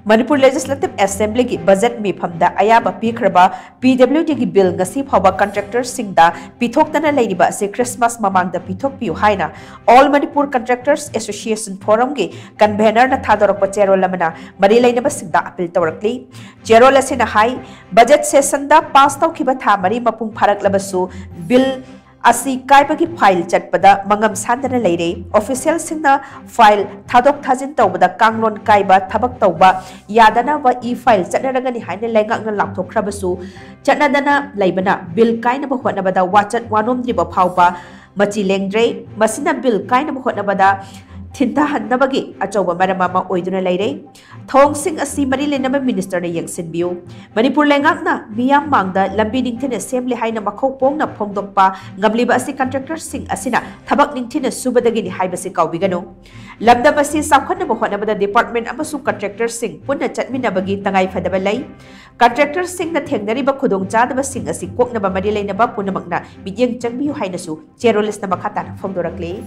Manipur Legislative Assembly की budget मीफमदा अयाबा पीखरबा PWD की bill ngasi phawba contractors singda pithoktana leiriba ase Christmas mamangda pithokpiu haina All Manipur Contractors Association Forum की convener na thadorokpa cherol lamana mari leinaba singda appeal tawrakli cherol asina hai budget session da pass tawkhiba tha mari mapung pharak labasu bill asi kaibagi file chatpada mangam sandana leire official singna file thadok thajin tawbada kanglon kaiba thabak tawba yadana wa e file chatnaragani haina lengak na lapthokrabasu chatnadana leibana bill kaina ba hotnabada wachat wanom driba phawba machi lengdre masina bill kaina ba hotnabada Thinta Hanabagi, Achoba Madamama Oiduna Lady, Thong Sing a Simari Lenama Minister Yang Sinbu, Manipur Langakna, Miam Mangda, Lambidington Assembly Haina Mako Pong na Pongdokpa, Gabliba Asi Contractors Sing Asina, Tabak Ningtin Subadagini Hibasika Vigano, Labda Basi Sakana Bohana the Department Amasu Contractors Sing, Puna Chatminabagi Tangai Fadabalay, Contractors Sing the Teneriba Kudong Jadaba Sing Asi Kokna Bamadila Naba Punamagna, Midian Jambu Hainasu, Cherolis Namakata from Dorakle.